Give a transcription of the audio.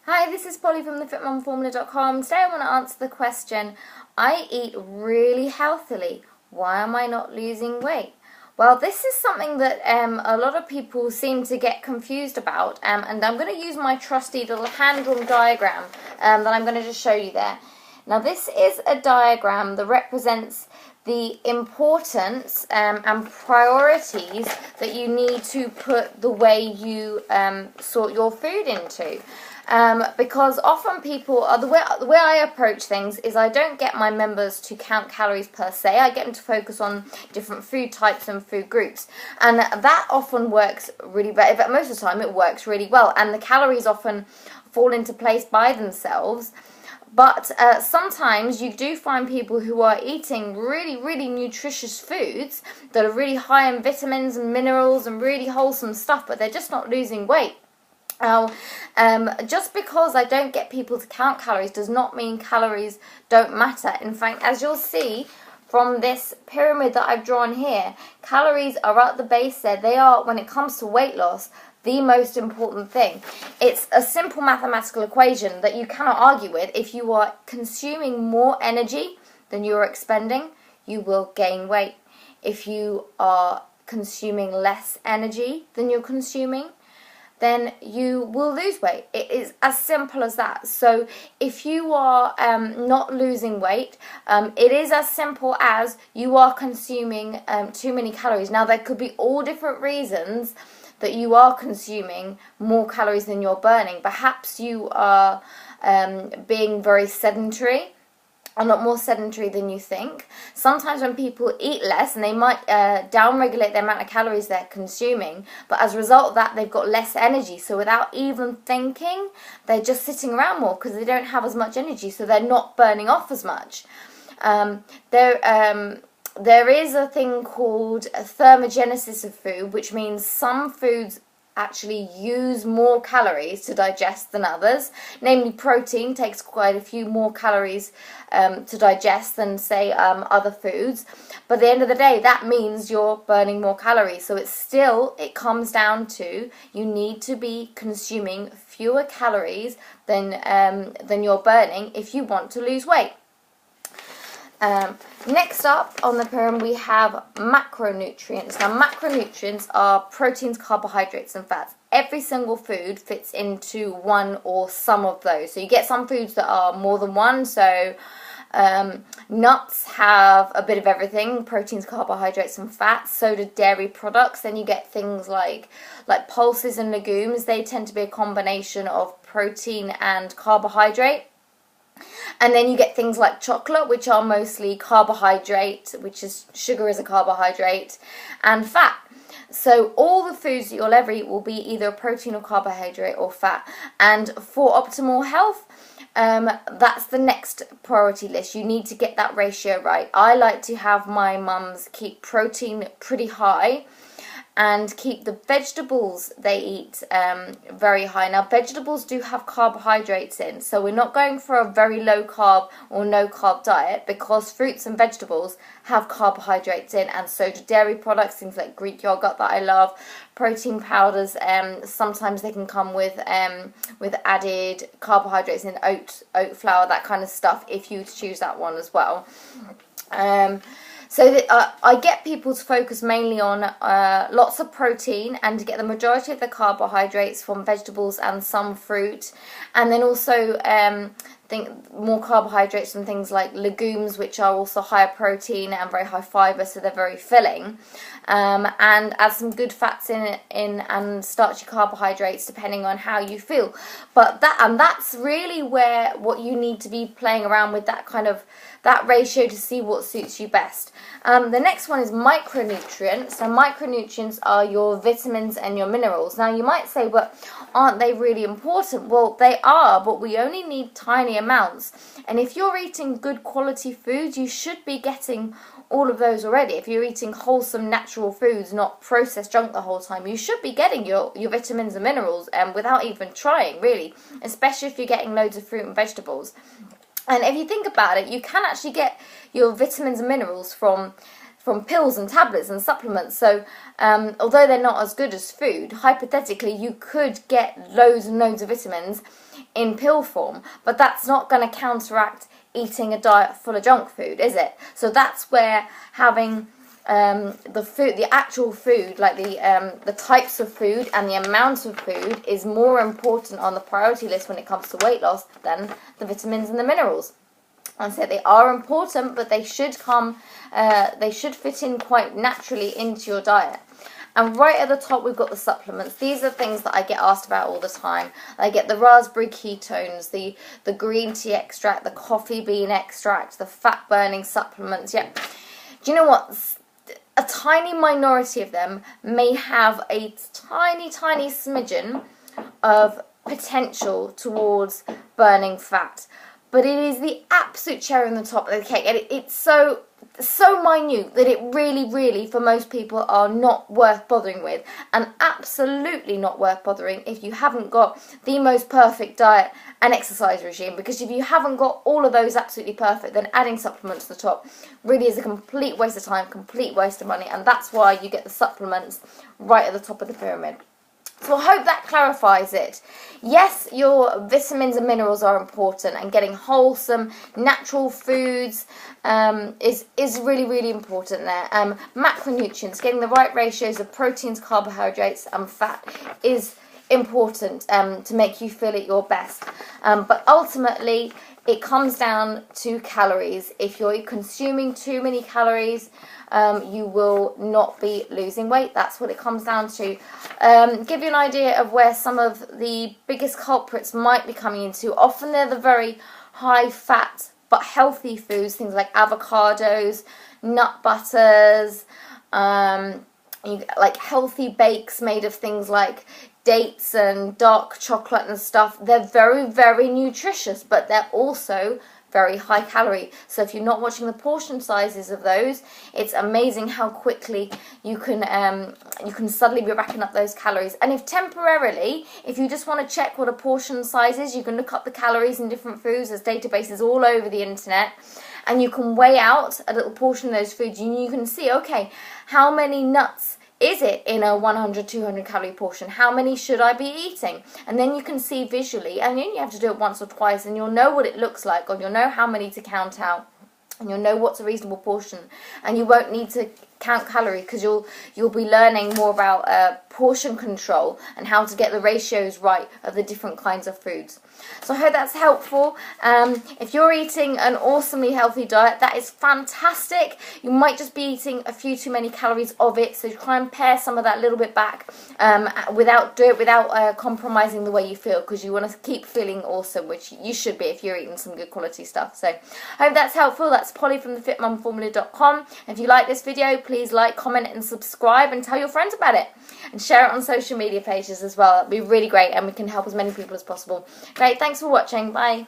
Hi, this is Polly from thefitmumformula.com. Today I want to answer the question, I eat really healthily, why am I not losing weight? Well, this is something that a lot of people seem to get confused about, and I'm going to use my trusty little hand-drawn diagram that I'm going to just show you there. Now, this is a diagram that represents the importance and priorities that you need to put the way you sort your food into. Because often people, the way I approach things is I don't get my members to count calories per se. I get them to focus on different food types and food groups, and that often works really well. But most of the time it works really well, and the calories often fall into place by themselves. But sometimes you do find people who are eating really, really nutritious foods that are really high in vitamins and minerals and really wholesome stuff, but they're just not losing weight. Now, just because I don't get people to count calories does not mean calories don't matter. In fact, as you'll see from this pyramid that I've drawn here, calories are at the base there. They are, when it comes to weight loss, the most important thing. It's a simple mathematical equation that you cannot argue with. If you are consuming more energy than you are expending, you will gain weight. If you are consuming less energy than you're consuming, then you will lose weight. It is as simple as that. So if you are not losing weight, it is as simple as you are consuming too many calories. Now, there could be all different reasons that you are consuming more calories than you're burning. Perhaps you are being very sedentary, a lot more sedentary than you think. Sometimes when people eat less, and they might down-regulate the amount of calories they're consuming, but as a result of that, they've got less energy. So without even thinking, they're just sitting around more because they don't have as much energy, so they're not burning off as much. There is a thing called thermogenesis of food, which means some foods actually use more calories to digest than others. Namely, protein takes quite a few more calories to digest than, say, other foods. But at the end of the day, that means you're burning more calories. So it comes down to you need to be consuming fewer calories than you're burning if you want to lose weight. Next up on the pyramid we have macronutrients. Now, macronutrients are proteins, carbohydrates and fats. Every single food fits into one or some of those. So you get some foods that are more than one. So nuts have a bit of everything, proteins, carbohydrates and fats. So do dairy products. Then you get things like pulses and legumes. They tend to be a combination of protein and carbohydrate. And then you get things like chocolate, which are mostly carbohydrate, which is sugar is a carbohydrate, and fat. So all the foods that you'll ever eat will be either protein or carbohydrate or fat. And for optimal health, that's the next priority list. You need to get that ratio right. I like to have my mums keep protein pretty high and keep the vegetables they eat very high. Now, vegetables do have carbohydrates in, so we're not going for a very low carb or no carb diet, because fruits and vegetables have carbohydrates in, and so do dairy products, things like Greek yogurt that I love, protein powders. Sometimes they can come with added carbohydrates in oat flour, that kind of stuff, if you choose that one as well. So I get people to focus mainly on lots of protein and to get the majority of the carbohydrates from vegetables and some fruit, and then also think more carbohydrates from things like legumes, which are also higher protein and very high fibre, so they're very filling, and add some good fats in and starchy carbohydrates depending on how you feel. But that's really what you need to be playing around with, that ratio, to see what suits you best. The next one is micronutrients. So micronutrients are your vitamins and your minerals. Now, you might say, but aren't they really important? Well, they are, but we only need tiny amounts. And if you're eating good quality foods, you should be getting all of those already. If you're eating wholesome natural foods, not processed junk the whole time, you should be getting your vitamins and minerals without even trying, really, especially if you're getting loads of fruit and vegetables. And if you think about it, you can actually get your vitamins and minerals from pills and tablets and supplements. So although they're not as good as food, hypothetically you could get loads and loads of vitamins in pill form, but that's not going to counteract eating a diet full of junk food, is it? So that's where having the actual food, like the types of food and the amount of food, is more important on the priority list when it comes to weight loss than the vitamins and the minerals. And so they are important, but they should fit in quite naturally into your diet. And right at the top, we've got the supplements. These are things that I get asked about all the time. I get the raspberry ketones, the green tea extract, the coffee bean extract, the fat burning supplements. Yeah. Do you know what? A tiny minority of them may have a tiny, tiny smidgen of potential towards burning fat. But it is the absolute cherry on the top of the cake. And it's so minute that it really, for most people, are not worth bothering with. And absolutely not worth bothering if you haven't got the most perfect diet and exercise regime. Because if you haven't got all of those absolutely perfect, then adding supplements to the top really is a complete waste of time, complete waste of money. And that's why you get the supplements right at the top of the pyramid. So I hope that clarifies it. Yes, your vitamins and minerals are important, and getting wholesome, natural foods is really important there. Macronutrients, getting the right ratios of proteins, carbohydrates and fat is important to make you feel at your best. But ultimately, it comes down to calories. If you're consuming too many calories, you will not be losing weight. That's what it comes down to. Give you an idea of where some of the biggest culprits might be coming into. Often they're the very high fat but healthy foods, things like avocados, nut butters, like healthy bakes made of things like dates and dark chocolate and stuff. They're very nutritious, but they're also very high calorie. So if you're not watching the portion sizes of those, it's amazing how quickly you can suddenly be racking up those calories. And if temporarily, if you just want to check what a portion size is, you can look up the calories in different foods. There's databases all over the internet, and you can weigh out a little portion of those foods, and you can see, okay, how many nuts is it in a 100-200 calorie portion? How many should I be eating? And then you can see visually, and then you have to do it once or twice, and you'll know what it looks like, or you'll know how many to count out, and you'll know what's a reasonable portion, and you won't need to count calories because you'll be learning more about portion control and how to get the ratios right of the different kinds of foods. So I hope that's helpful. If you're eating an awesomely healthy diet, that is fantastic. You might just be eating a few too many calories of it, so try and pare some of that little bit back without compromising the way you feel, because you want to keep feeling awesome, which you should be if you're eating some good quality stuff. So I hope that's helpful. That's Polly from thefitmumformula.com. If you like this video, please like, comment and subscribe, and tell your friends about it, and share it on social media pages as well. That'd be really great, and we can help as many people as possible. Great, thanks for watching. Bye.